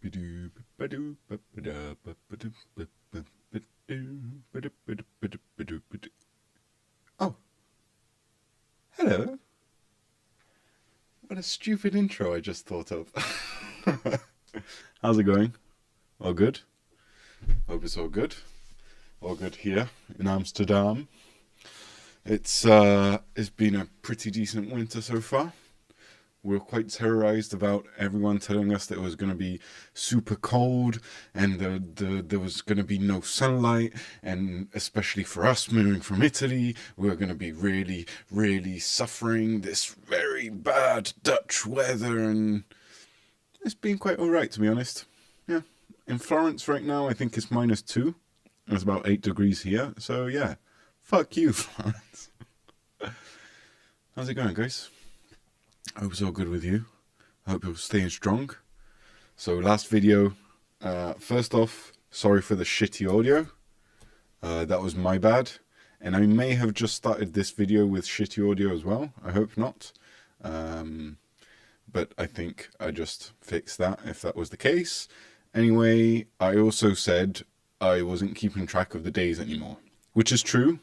Oh, hello. What a stupid intro I just thought of. How's it going? All good? Hope it's all good. All good here in Amsterdam. It's been a pretty decent winter so far. We were quite terrorized about everyone telling us that it was going to be super cold and there was going to be no sunlight, and especially for us moving from Italy, we were going to be really, really suffering this very bad Dutch weather, and it's been quite alright, to be honest. Yeah, in Florence right now I think it's -2. It's about 8 degrees here, so yeah, fuck you, Florence. How's it going, guys? I hope it's all good with you. I hope you're staying strong. So last video, first off, sorry for the shitty audio. That was my bad. And I may have just started this video with shitty audio as well. I hope not. But I think I just fixed that if that was the case. Anyway, I also said I wasn't keeping track of the days anymore, which is true.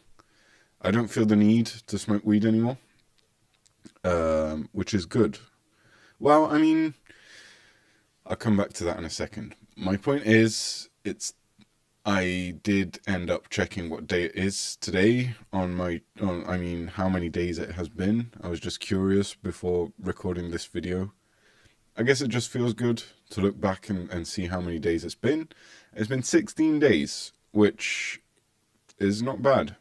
I don't feel the need to smoke weed anymore. Which is good. Well, I mean, I'll come back to that in a second. My point is, I did end up checking what day it is today I mean, how many days it has been. I was just curious before recording this video. I guess it just feels good to look back and see how many days it's been. It's been 16 days, which is not bad.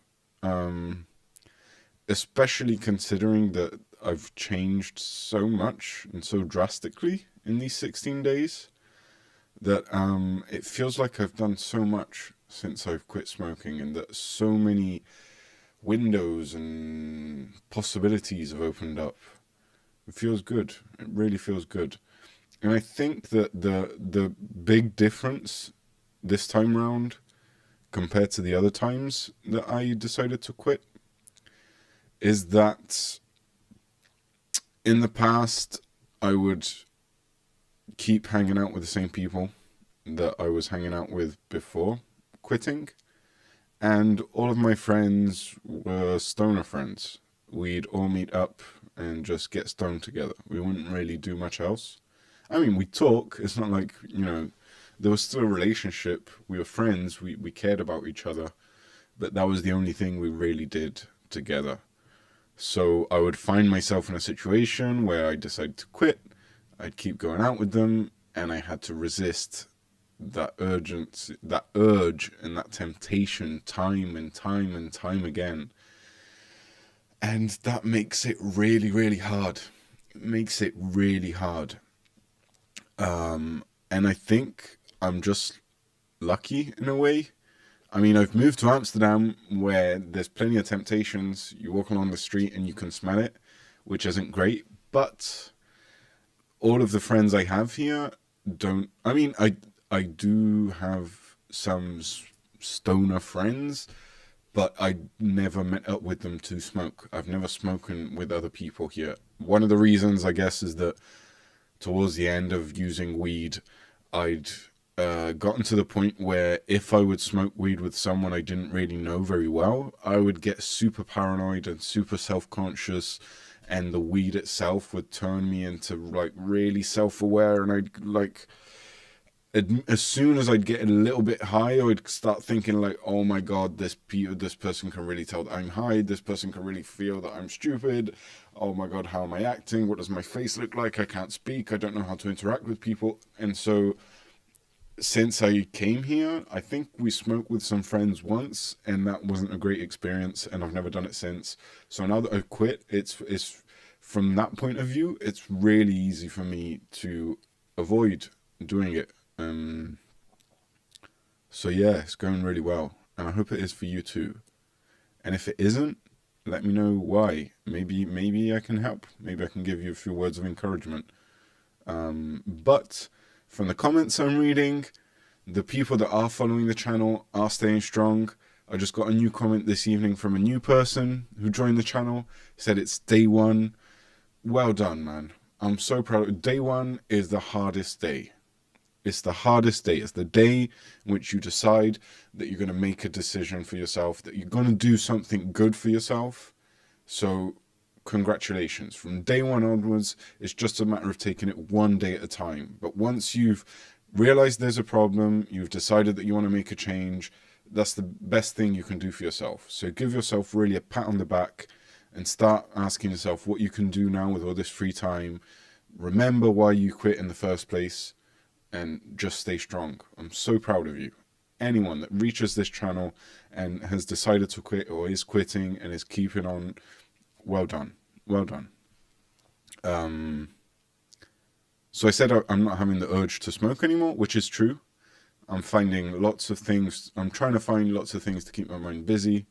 Especially considering that I've changed so much and so drastically in these 16 days that it feels like I've done so much since I've quit smoking, and that so many windows and possibilities have opened up. It feels good. It really feels good. And I think that the big difference this time round compared to the other times that I decided to quit is that in the past, I would keep hanging out with the same people that I was hanging out with before quitting. And all of my friends were stoner friends. We'd all meet up and just get stoned together. We wouldn't really do much else. I mean, we talk. It's not like, there was still a relationship. We were friends. We cared about each other. But that was the only thing we really did together. So I would find myself in a situation where I decided to quit. I'd keep going out with them, and I had to resist that urge and that temptation time and time again. And that makes it really, really hard. It makes it really hard. And I think I'm just lucky in a way. I mean, I've moved to Amsterdam where there's plenty of temptations. You walk along the street and you can smell it, which isn't great. But all of the friends I have here don't... I mean, I do have some stoner friends, but I never met up with them to smoke. I've never spoken with other people here. One of the reasons, I guess, is that towards the end of using weed, I'd... gotten to the point where if I would smoke weed with someone I didn't really know very well, I would get super paranoid and super self-conscious, and the weed itself would turn me into like really self-aware, and I'd like, as soon as I'd get a little bit high, I'd start thinking like, oh my god, this person can really tell that I'm high, this person can really feel that I'm stupid, oh my god, how am I acting, what does my face look like, I can't speak, I don't know how to interact with people. And so since I came here, I think we smoked with some friends once, and that wasn't a great experience, and I've never done it since. So now that I've quit, it's from that point of view, it's really easy for me to avoid doing it. So yeah, it's going really well, and I hope it is for you too. And if it isn't, let me know why. Maybe I can help. Maybe I can give you a few words of encouragement. But from the comments I'm reading, the people that are following the channel are staying strong. I just got a new comment this evening from a new person who joined the channel. Said it's day one. Well done, man. I'm so proud. Day one is the hardest day. It's the hardest day. It's the day in which you decide that you're going to make a decision for yourself, that you're going to do something good for yourself. So congratulations. From day one onwards, it's just a matter of taking it one day at a time. But once you've realized there's a problem, you've decided that you want to make a change, that's the best thing you can do for yourself. So give yourself really a pat on the back and start asking yourself what you can do now with all this free time. Remember why you quit in the first place and just stay strong. I'm so proud of you. Anyone that reaches this channel and has decided to quit or is quitting and is keeping on, well done. Well done. So I said I'm not having the urge to smoke anymore, which is true. I'm finding lots of things. I'm trying to find lots of things to keep my mind busy.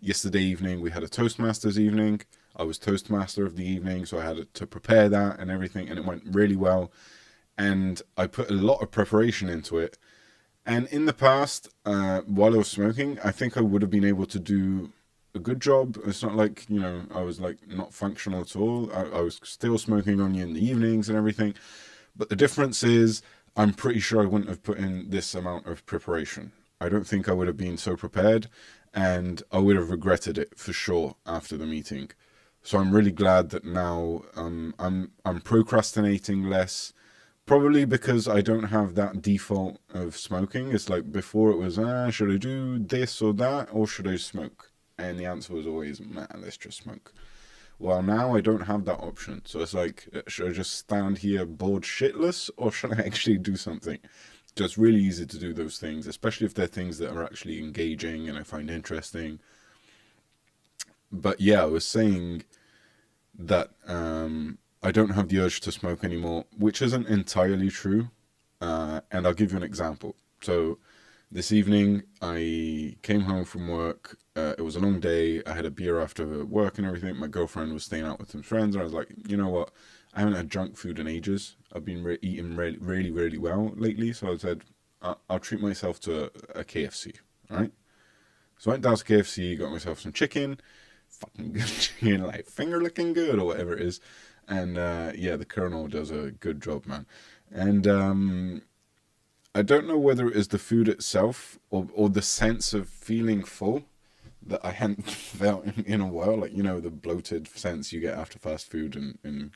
Yesterday evening, we had a Toastmasters evening. I was Toastmaster of the evening, so I had to prepare that and everything, and it went really well. And I put a lot of preparation into it. And in the past, while I was smoking, I think I would have been able to do a good job. It's not like, you know, I was like not functional at all. I was still smoking on you in the evenings and everything. But the difference is, I'm pretty sure I wouldn't have put in this amount of preparation. I don't think I would have been so prepared, and I would have regretted it for sure after the meeting. So I'm really glad that now I'm procrastinating less. Probably because I don't have that default of smoking. It's like before it was, should I do this or that, or should I smoke? And the answer was always, man, let's just smoke. Well, now I don't have that option. So it's like, should I just stand here bored shitless, or should I actually do something? So it's really easy to do those things, especially if they're things that are actually engaging and I find interesting. But yeah, I was saying that I don't have the urge to smoke anymore, which isn't entirely true. And I'll give you an example. So this evening, I came home from work. It was a long day. I had a beer after work and everything. My girlfriend was staying out with some friends. And I was like, you know what? I haven't had junk food in ages. I've been eating really well lately. So I said, I'll treat myself to a KFC. All right? So I went down to KFC, got myself some chicken. Fucking good chicken, like finger looking good or whatever it is. And yeah, the Colonel does a good job, man. And I don't know whether it is the food itself or the sense of feeling full that I hadn't felt in a while. Like, you know, the bloated sense you get after fast food and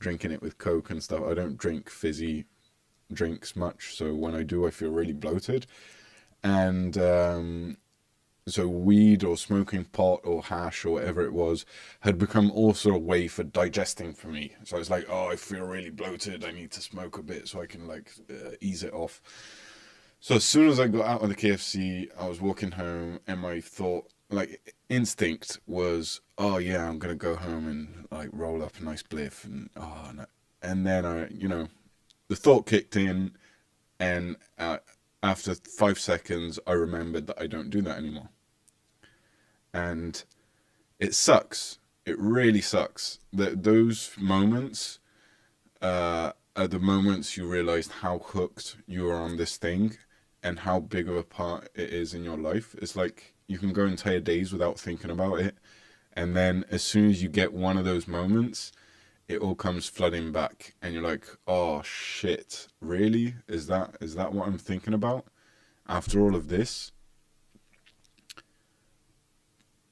drinking it with Coke and stuff. I don't drink fizzy drinks much, so when I do, I feel really bloated. And so weed or smoking pot or hash or whatever it was had become also a way for digesting for me. So it's like, oh, I feel really bloated. I need to smoke a bit so I can like ease it off. So as soon as I got out of the KFC, I was walking home and my thought, like instinct was, oh yeah, I'm going to go home and like roll up a nice bliff. And oh no. And then the thought kicked in, and after 5 seconds, I remembered that I don't do that anymore. And it sucks. It really sucks. Those moments are the moments you realize how hooked you are on this thing and how big of a part it is in your life. It's like you can go entire days without thinking about it. And then as soon as you get one of those moments, it all comes flooding back. And you're like, oh shit, really? Is that what I'm thinking about after all of this?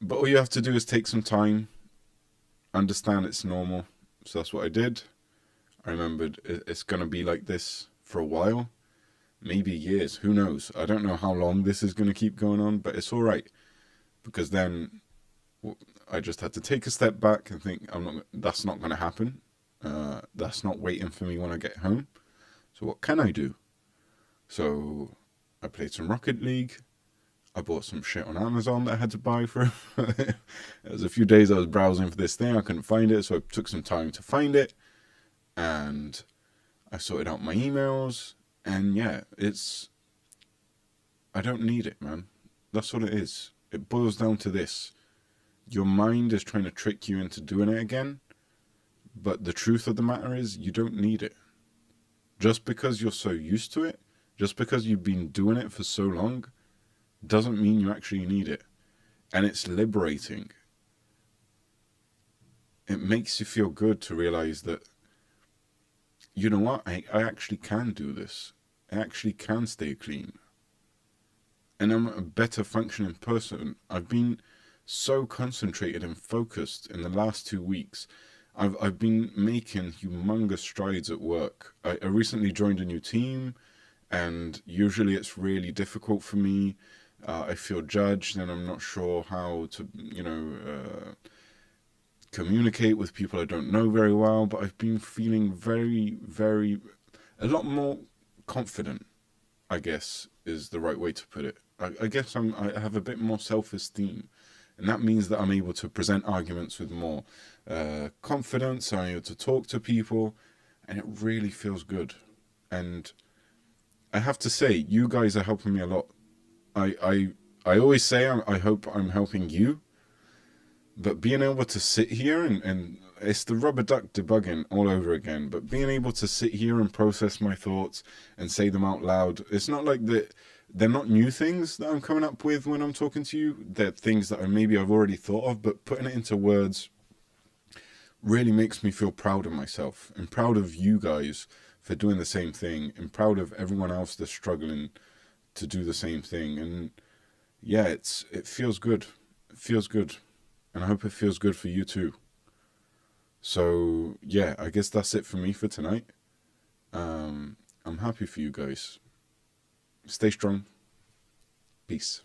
But all you have to do is take some time, understand it's normal. So that's what I did. I remembered it's going to be like this for a while, maybe years, who knows. I don't know how long this is going to keep going on, but it's all right. Because then I just had to take a step back and think, that's not going to happen. That's not waiting for me when I get home. So what can I do? So I played some Rocket League. I bought some shit on Amazon that I had to buy for it was a few days I was browsing for this thing. I couldn't find it, so I took some time to find it. And I sorted out my emails. And yeah, I don't need it, man. That's what it is. It boils down to this. Your mind is trying to trick you into doing it again. But the truth of the matter is, you don't need it. Just because you're so used to it, just because you've been doing it for so long, doesn't mean you actually need it. And it's liberating. It makes you feel good to realize that you know what, I actually can do this. I actually can stay clean. And I'm a better functioning person. I've been so concentrated and focused in the last 2 weeks. I've been making humongous strides at work. I recently joined a new team, and usually it's really difficult for me. I feel judged, and I'm not sure how to, communicate with people I don't know very well. But I've been feeling a lot more confident, I guess, is the right way to put it. I guess I have a bit more self-esteem, and that means that I'm able to present arguments with more confidence. I'm able to talk to people, and it really feels good. And I have to say, you guys are helping me a lot. I always say I hope I'm helping you, but being able to sit here and it's the rubber duck debugging all over again, but being able to sit here and process my thoughts and say them out loud, it's not like they're not new things that I'm coming up with when I'm talking to you. They're things that I've already thought of, but putting it into words really makes me feel proud of myself and proud of you guys for doing the same thing, and proud of everyone else that's struggling to do the same thing. And yeah, it feels good. It feels good. And I hope it feels good for you too. So yeah, I guess that's it for me for tonight. I'm happy for you guys. Stay strong. Peace.